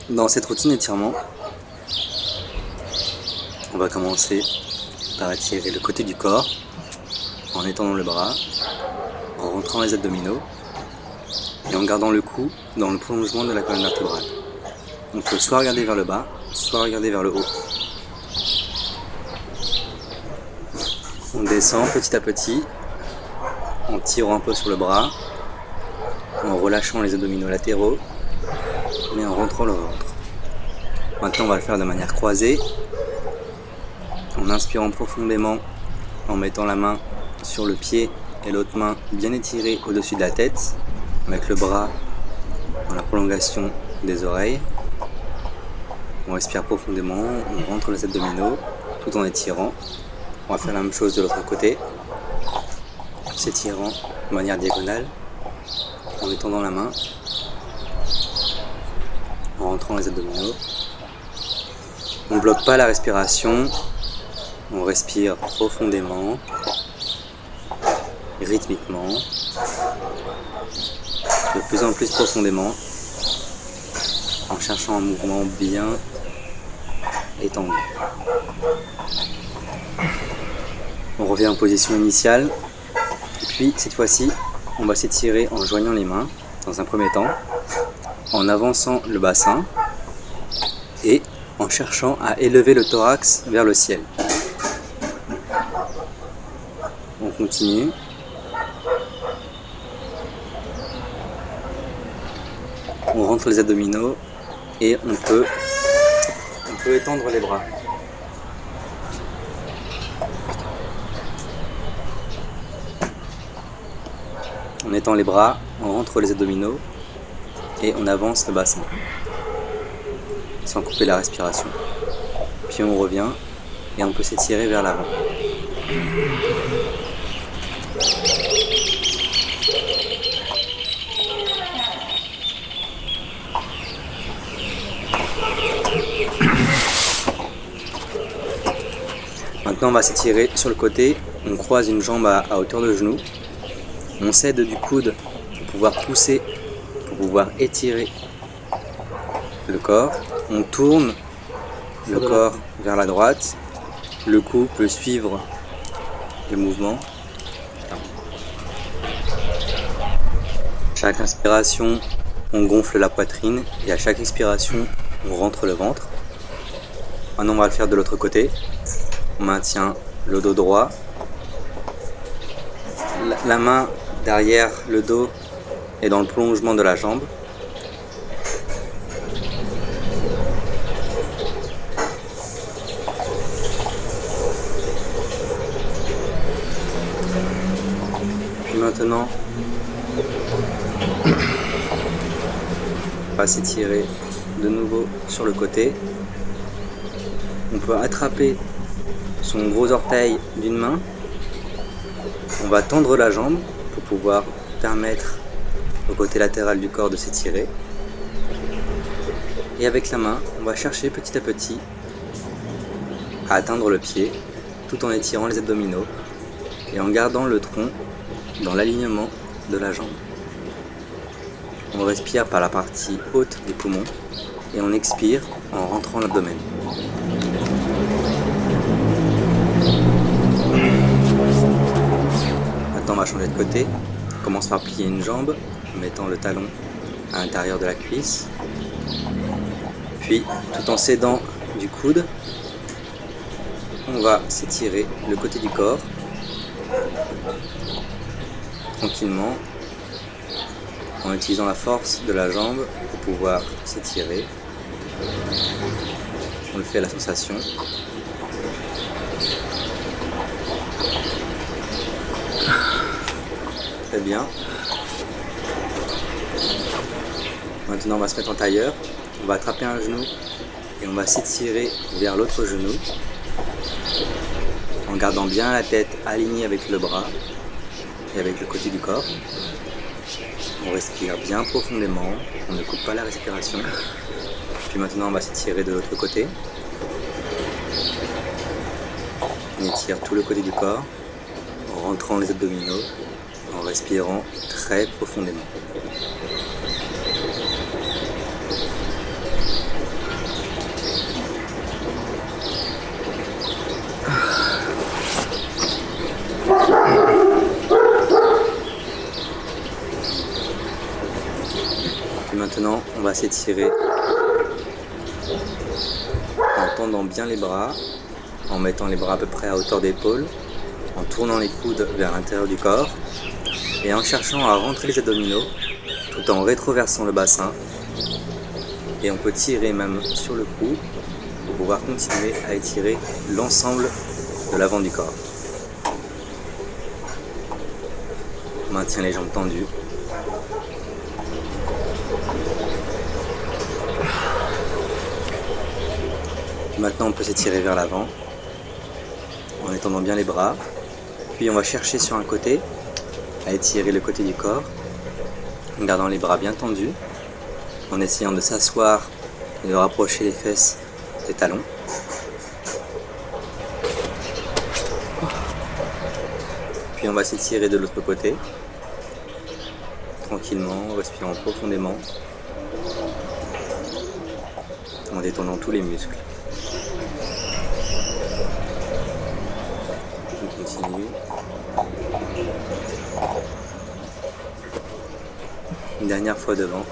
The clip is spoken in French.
Dans cette routine d'étirement, on va commencer par étirer le côté du corps en étendant le bras, en rentrant les abdominaux et en gardant le cou dans le prolongement de la colonne vertébrale. On peut soit regarder vers le bas, soit regarder vers le haut. On descend petit à petit en tirant un peu sur le bras, en relâchant les abdominaux latéraux et en rentrant le ventre. Maintenant on va le faire de manière croisée, en inspirant profondément, en mettant la main sur le pied et l'autre main bien étirée au-dessus de la tête, avec le bras dans la prolongation des oreilles. On respire profondément, on rentre les abdominaux tout en étirant. On va faire la même chose de l'autre côté, s'étirant de manière diagonale, en étendant la main, en rentrant les abdominaux. On ne bloque pas la respiration, on respire profondément, rythmiquement, de plus en plus profondément, en cherchant un mouvement bien étendu. On revient en position initiale, et puis cette fois-ci, on va s'étirer en joignant les mains, dans un premier temps, en avançant le bassin et en cherchant à élever le thorax vers le ciel. On continue. On rentre les abdominaux et on peut étendre les bras. On étend les bras, on rentre les abdominaux et on avance le bassin sans couper la respiration. Puis on revient et on peut s'étirer vers l'avant. Maintenant on va s'étirer sur le côté, on croise une jambe à hauteur de genou, on s'aide du coude pour pouvoir pousser, pour pouvoir étirer le corps, on tourne le corps vers la droite, le cou peut suivre le mouvement. Chaque inspiration, on gonfle la poitrine et à chaque expiration, on rentre le ventre. Maintenant on va le faire de l'autre côté. On maintient le dos droit, la main derrière le dos et dans le prolongement de la jambe. Puis maintenant, on va s'étirer de nouveau sur le côté. On peut attraper son gros orteil d'une main, on va tendre la jambe pour pouvoir permettre au côté latéral du corps de s'étirer. Et avec la main, on va chercher petit à petit à atteindre le pied tout en étirant les abdominaux et en gardant le tronc dans l'alignement de la jambe. On respire par la partie haute des poumons et on expire en rentrant l'abdomen. Maintenant on va changer de côté, on commence par plier une jambe en mettant le talon à l'intérieur de la cuisse, puis tout en s'aidant du coude, on va s'étirer le côté du corps, tranquillement, en utilisant la force de la jambe pour pouvoir s'étirer. On le fait à la sensation. Très bien. Maintenant on va se mettre en tailleur, on va attraper un genou et on va s'étirer vers l'autre genou en gardant bien la tête alignée avec le bras et avec le côté du corps. On respire bien profondément, on ne coupe pas la respiration. Puis maintenant on va s'étirer de l'autre côté. On étire tout le côté du corps en rentrant les abdominaux, en respirant très profondément. Puis maintenant, on va s'étirer en tendant bien les bras, en mettant les bras à peu près à hauteur d'épaule, en tournant les coudes vers l'intérieur du corps et en cherchant à rentrer les abdominaux tout en rétroversant le bassin. Et on peut tirer même sur le cou pour pouvoir continuer à étirer l'ensemble de l'avant du corps. On maintient les jambes tendues. Maintenant, on peut s'étirer vers l'avant en étendant bien les bras. Puis on va chercher sur un côté à étirer le côté du corps en gardant les bras bien tendus, en essayant de s'asseoir et de rapprocher les fesses des talons. Puis on va s'étirer de l'autre côté, tranquillement, en respirant profondément, en détendant tous les muscles. On continue. Une dernière fois devant.